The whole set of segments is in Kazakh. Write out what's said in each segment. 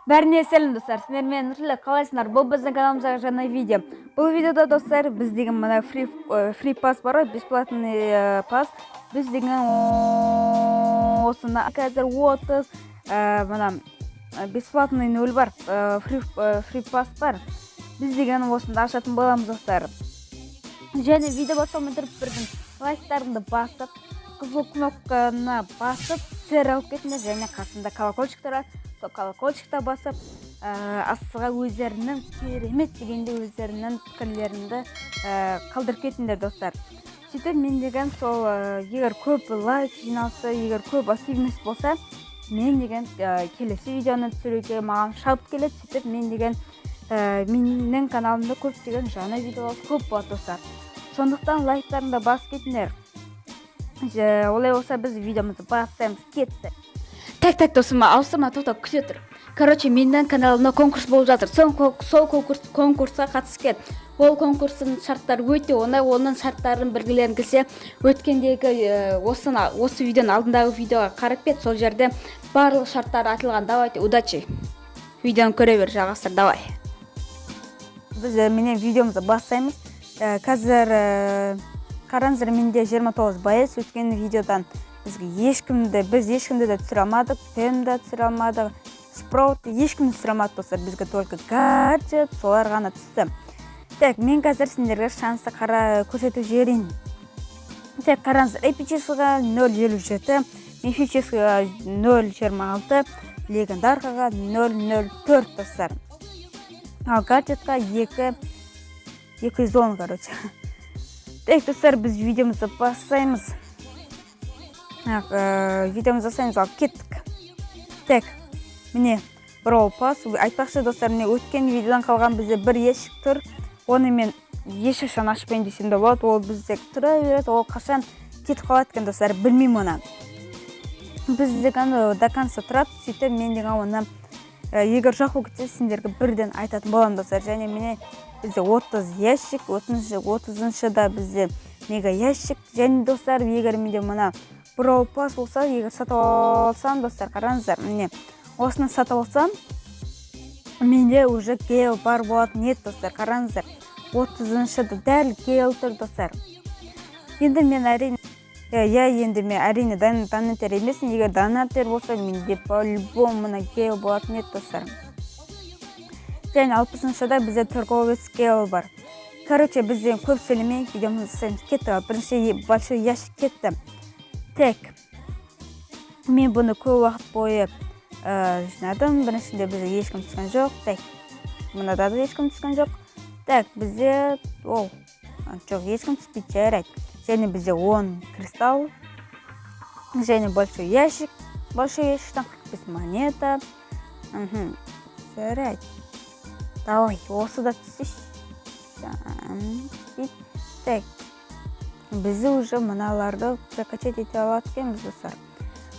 Бәріне сәлем достар, сіздермен Нұрсұлы қалайсыңдар? Бұл біздің каналымыздағы жаңа видео. Бұл видеода достар, біз деген мына фри пас бар ғой, бесплатный пас. Біз деген осыны қазір 30 мына бесплатный нөл бар, фри пас бар. Біз деген осыны ашатын боламыз достар. Және видео бастаумен тұрып бірдің лайктарыңды басып, қызыл кнопканы басып, сэр алып кетіңдер, және қасында колокольчик тұрады. Сол колокольчикті басып, астыға өздерінің керемет дегенде өздерінің пікірлерінді қалдырып кетіңдер достар. Сөйтіп мен деген сол егер көп лайк жиналса, егер көп активность болса, мен деген келесі видеоны түсіруге маған шалып келеді. Сөйтіп мен деген менің каналымда көптеген жаңа видеолар көп болады достар. Сондықтан лайктарыңды басып кетіңдер. Олай болса біз видеомызды бастаймыз, кетті. Так, досым, ауысыма тоқтап күте тұр. Короче, менің каналымда конкурс болып жатыр. Сол конкурсқа қатысып кет. Ол конкурстың шарттары өте оңай, оның шарттарын білгілерін келсе, өткендегі осы видеоның алдындағы видеоға қарап кет, сол жерде барлық шарттары айтылған. Давайте, удачи. Видеоны көре бер, жалғастыр, давай. Біз менен видеомызды бастаймыз. Қазір қараңыздар, менде 29 байыз өткен видеодан біз ешкімді де түсіре алмадық, пен де түсіре алмадық, спраут ешкімді түсіре алмадық достар. Бізге только гаджет, солар ғана түсті. Так, мен қазір сендерге шансты көрсетіп жіберейін. Так, қараңыздар, эпическіға 0.07, мифическіға 0.26, легендаркаға 0.04 достар. Ал гаджетқа 210, короче. Так, достар, біз видеомызды бастаймыз. Видеомызды жасаймыз, алып кеттік. Так, міне Brawl Pass. Айтпақшы достар, міне өткен видеодан қалған бізде бір ешік тұр. Оны мен ешқашан ашпайын десем де болады. Ол бізде тұра береді. Ол қашан кетіп қалады екен достар, білмеймін оны. Бізде до конца тұрады. Сөйтіп мен деген оны егер жоқ болып кетсе, сендерге бірден айтатын боламын достар. Және міне бізде 30 ящик, 30-шы да бізде мега ящик. Және достар, егер менде мына Brawl Pass болса, егер сатып алсам, достар, қараңыздар, міне, осыны сатып алсам, менде уже гейл бар болады, нет, достар, қараңыздар, 30-шы да дәл гейл тұр, достар. Енді мен әрине донатер емесін, егер донатер болса, менде по-любому мына гейл болады, нет, достар. Және 60-шы да бізде торговец гейл бар. Короче, бізден көп сөйлемей, видеомызды жасаймыз, кетті, бірінші большой ящик кетті. Так, мен бұны көп уақыт бойы жинадым. Біріншінде бізде ешкім түскен жоқ. Так, мұнда да ешкім түскен жоқ. Так, бізде жоқ, ешкім түспейді, жарайды. Және бізде 10 кристалл. Және большой ящик. Большой ящиктан 45 монета. Жарайды. Давай, осы да түсіш. Так. Бізді уже мұналарды прокачать ете алады екенбіз достар.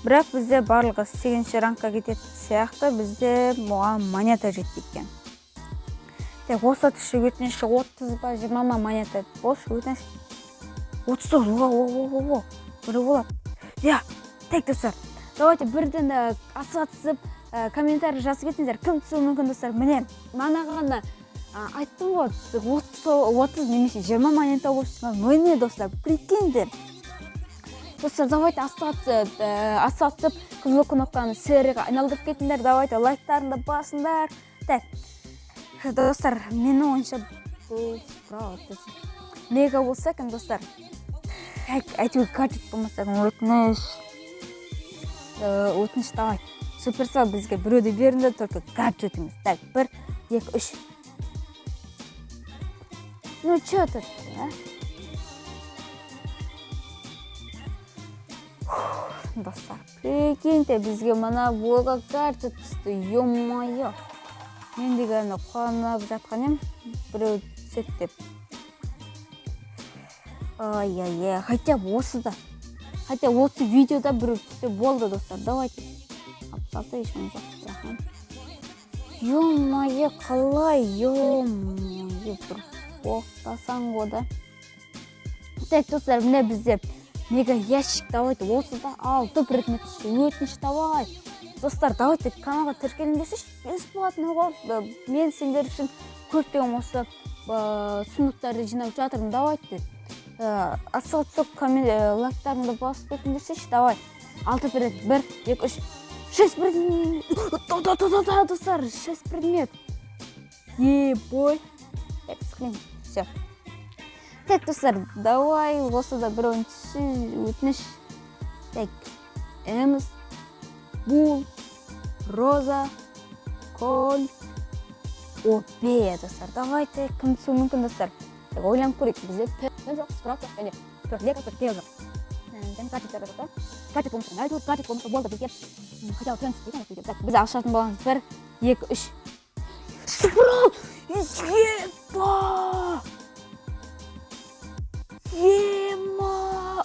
Бірақ бізде барлығы 8-ші рангқа кететін сияқты, бізде мұған монета жетті екен. Так, осы түші өтініші 30 ба 20 ма монета болшы, өтініш 30. Бірі болады. Я, так достар, давайте бірден асыға түсіп комментарий жазып кетіңіздер. Кім түсуі мүмкін достар? Міне, манағана айттым ғой, 30 немесе 20 монета болсын. Міне достар, прикиньдер. Достар, давайте асыға түсіп, қызыл кнопканы сэріға айналдырып кетіңдер. Давайте лайктарында басыңдар. Так, достар, менің ойынша бұл мега болса екен достар. Әйтеуір гаджет болмаса екен, өтініш давай. Суперсал бізге біреуді беріңдер, только гаджетіңіз. Так, 1, 2, 3. Ну, что тут, а? Достар, прикиньте, бізге мына болға гаджет түсті, ё-моё. Мен дегені қуанып жатқан ем, біреу сеттеп. Ай-яй-яй, хотя осы видеода біреу түсті болды, достар. Давайте. Апсалты ешкім жоқ. Ё-моё, қалай, ё-моё, бір оқтасан ғода. Так, достар, міне бізде мега ящик, давайте, осы да 6 предмет түсті, өтініш давай. Достар, давайте каналға тіркеліңдерші. Бесплатно ғой. Мен сендер үшін көптеген осы сұмдықтарды жинап жатырмын. Давайте. Асығытсық лайктарыңды басып кетіңдерші. Давай. 6 предмет. 1, 2, 3. 6 предмет. Достар, 6 предмет. Ебой. Так, скрин. Все. Так, достар, давай осыда бірінші өтініш. Так, Эмс, Бул, Роза, Коль, Опе, достар. Давайте, кім түсу мүмкін, достар. Так, ойланып көрейік. Бізде пен жоқ, справка, және лека пен жоқ. Және гаджеттер жоқ, гаджет болмаса, айтып, гаджет болмаса болды бізге. Хотя пен түспейді, сөйтіп. Так, біз ашатын боламыз. 1, 2, 3. Справ! Епа! Ема!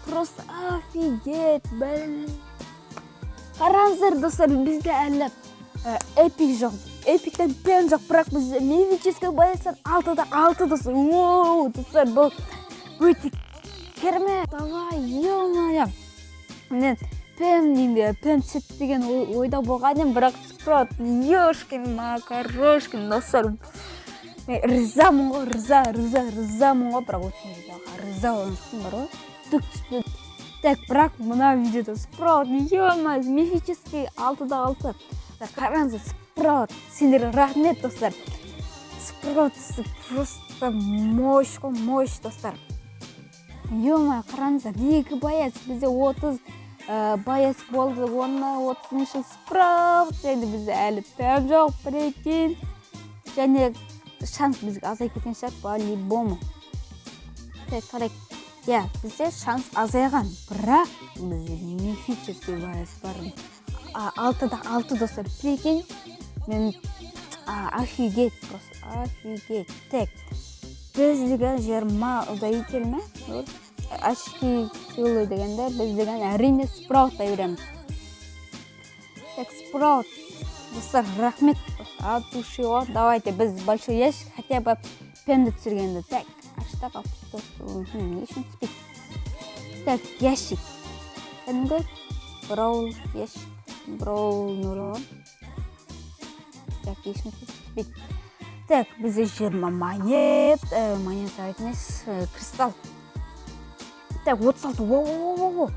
Просто офигеть, блин. Қараңыздар, достар, бізде әлі эпик жоқ. Эпиктен пен жоқ, бірақ бізде мифический боецтан 6-да 6, достар. Оу, достар, бұл өте керемет. Давай, ё-моё. Мен пен түсет деген ойда болған едім, бірақ спрот, ёшкин, макарошкин, достар. Ризамын ғой, ризамын ғой, бірақ өткен видеоға риза болғаншықпын бар ғой. Түк түспеді. Так, бірақ мына видеода спрот, ё-моё, мифический 6-да 6. Қараңыздар, спрот, сендер рахмет, достар. Спрот, просто мощь қой, мощь, достар. Ё-моё, қараңыздар, 2 боец, бізде 30 боец болды, 30-шы спрот, және бізде әлі пәм жоқ, прикинь. Және шанс бізге азай кеткен шығар, по-любому. Так, қарайық. Я, бізде шанс азайған, бірақ бізде мифический боец бар. 6-да 6, достар, прикинь. Мен офигеть, просто офигеть. Так, біздегі 20 удовитель ме? Очки силы дегенде, біз деген әрине спроуттай береміз. Так, спроут. Достар, рахмет. От души ғой. Давайте, біз большой ящик, хотя бы пенді түсіргенді. Так, аштақ алып. Не үшін түспейді. Так, ящик. Кәдімгі Браул ящик. Браул нұры. Так, ешін түспейді. Так, бізде 20 монета айтмес, кристалл. Так, 36. Воу.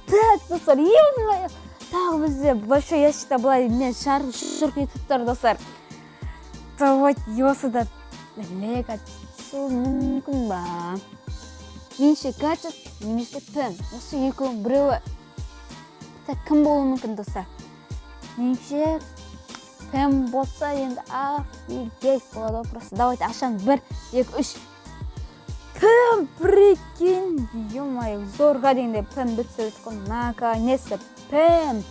Так, достар, ё-моё. Тағы бізде большой ящикта былай мен шарқ етіп тұр, достар. Давайте осыда лего түсу мүмкін ба? Менше гаджет, немесе пен. Осы екеуінің біреуі. Так, кім болуы мүмкін, достар? Менше пен болса, енді офигеть болады. Просто давайте ашан 1, 2, 3. Пен, прикинь, ё-моё, зорға дегенде пен бітсе өткін. Наконец-то пен,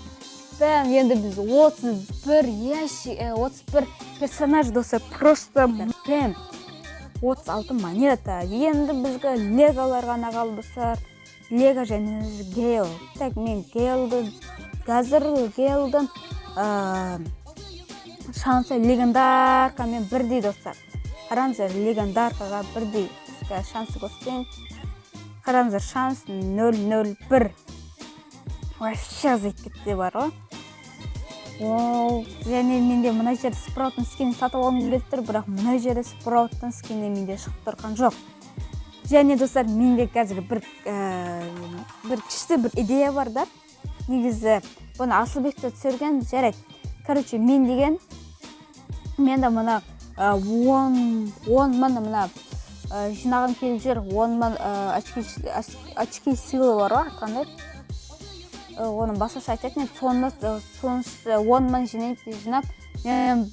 енді біз 31 ящик, 31 персонаж, достар, просто пен. 36 монета. Енді бізге леголар ғана қалдысар. Лего және гейл. Так, мен гейлді, қазір гейлдің шансы легендаркамен бірдей, достар. Қараңыздар, легендаркаға бірдей. Шансы көрсетейін. Қараңыздар, шанс 001. Вообще зайт кетті бар ғой. Және менде мұна жері спрауттың скинін сатып алғым келіп тұр, бірақ мұна жері спрауттың скині менде шығып тұрған жоқ. Және достар, менде қазір бір күшті бір идея бар да. Негізі бұны Асылбекті түсірген жарайды. Короче, мен деген менде мұна 10 мың мұна жинағым келіп жүр. 10 мың очки силы бар ғой, атқандай. Оның басқаша айтатын еді, соңғы 10 мың жинап, мен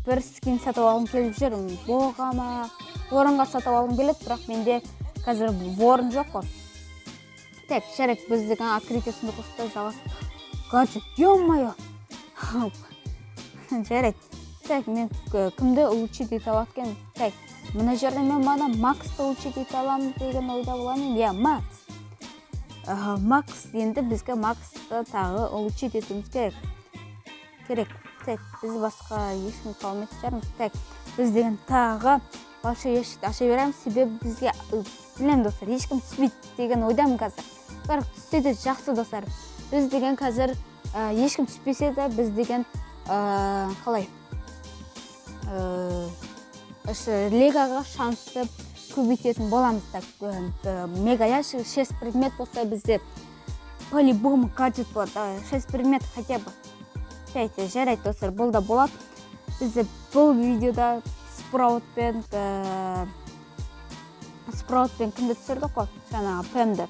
бір скин сатып алғым келіп жүр. Боғама орынға сатып алғым келеді, бірақ менде қазір орын жоқ қой. Так, жарайды, біз деген открытиесінде қосты жағас. Гаджет, ё-моё. Жарайды. Так, мен кімді улучшить ете алаткен? Так, мына жерде мен мана Максты улучшить ете аламын деген ойда боламын. Я, Макс. Макс, енді бізге Максты тағы улучшить етуіміз керек. Так, біз басқа ешкім қалмайды шығармыз. Так, біз деген тағы большой ящикті аша береміз. Себебі бізге, білем достар, ешкім түспейді деген ойдамын қазір. Бірақ түссе де жақсы достар. Біз деген қазір ешкім түспесе де біз деген қалай легаға шансты көбейтетін боламыз. Мега ящик 6 предмет болса бізде по-любому гаджет болады. 6 предмет хотя бы 5 жарайды достар, бұл да болады. Бізде бұл видеода спраутпен кімді түсірдік қой, жаңағы пэмді.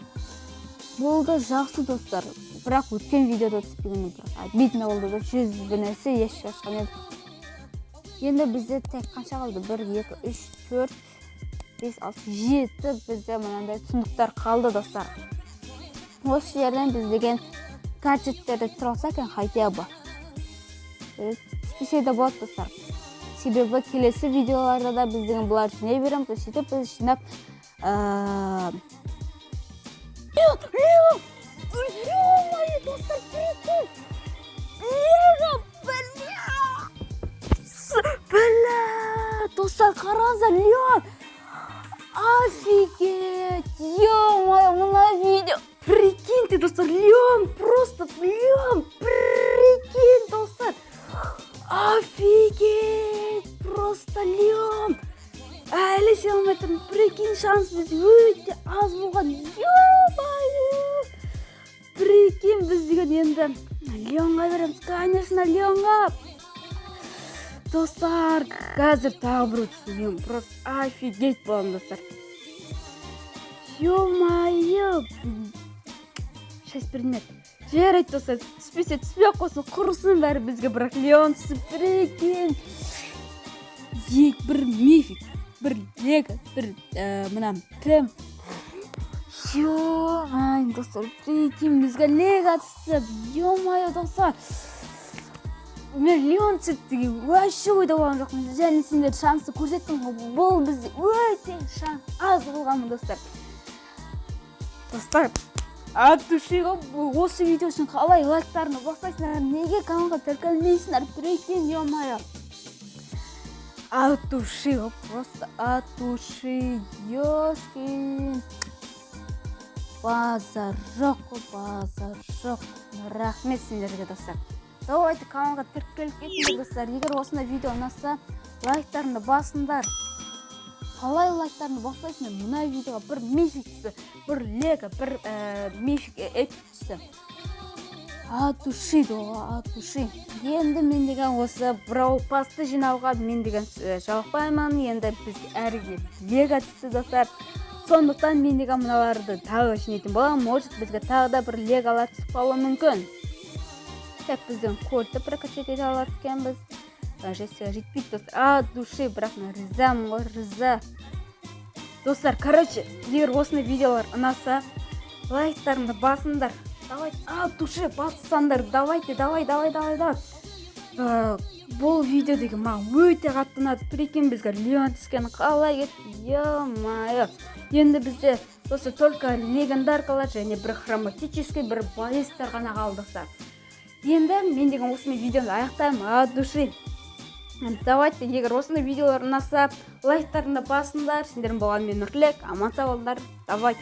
Бұл да жақсы достар, бірақ өткен видеода түспеген, битме болды да 100 нәрсе еш ашқан еді. Енді бізде тек қанша қалды? 1, 2, 3, 4, 5, 6, 7 бізде мынандай сұндықтар қалды достар. Осы жерден біз деген гаджеттерді тұралса екен хотя бы. Түспесе де болады достар. Себебі келесі видеоларда да біз деген бұлар жинай береміз. Сөйтіп біз жинап достар, қараңыздар, Леон! Офигеть! Ё-моё, мына видео! Прикиньте, достар, Леон! Просто Леон! Прикинь, достар! Офигеть! Просто Леон! Әлі шелметім, прикинь, шанс біз өте аз болған. Ё-моё! Прикинь, біз деген енді Леонға береміз, конечно, Леонға! Достар, қазір тағы бір өтсін, просто офигеть болам достар. Ё-моё! 6 предмет. Жарайды достар, түспесе түспей қосын, құрысын бәрі бізге, бірақ Леон түсіп, прикинь. Бір мифик, бір лего, бір мұнам прям. Ё-моё, достар, прикинь, бізге лего түсіп, ё-моё, достар. Мен Леон түсіптіге өші ойда болған жоқпын. Және сендер шансы көрсеттім ғой. Бұл бізде өте шанс аз болғанмын достар. Достар, от души осы видео үшін қалай лайктарны баспайсыңдар, неге каналға тіркелмейсіңдер, прикинь, ё-моё. От души, просто от души, ёшкин. Базар жоқ. Рахмет сендерге достар. Давайте каналға тіркеліп кетіңдер достар. Егер осындай видео ұнаса, лайктарны басыңдар. Қалай лайктарны баспайсыңдар? Мына видеоға бір мифик түсті, бір лего, бір мифик эпик түсті. От души. Енді мен деген осы брау пасты жинауға мен деген жалықпаймын. Енді біз әрге лего түсті достар. Сондықтан мен деген мыналарды тағы жинайтын боламын. Может бізге тағы да бір леголар түсіп қалуы мүмкін. Так, бізден көлті прокачать ете алады екенбіз. Жесіға жетпейді достар. От души, бірақ ризамын ғой, риза. Достар, короче, егер осыны видеолар ұнаса, лайктарымды басыңдар. Давайте, от души бассаңдар. Давайте. Бұл видео деген маған өте қатты ұнады. Прикинь, бізге Леон түскен қалай кетті. Ё-моё. Енді бізде осы только легендаркалар және бір хроматический, бір баллистар ғана қалдықтар. Енді мен деген осыны видеоны аяқтаймын, от души. Давайте, егер осыны видеолар ұнаса, лайктарында басыңдар. Сендердің болған мен Нұрлек, аман сау болыңдар. Давайте.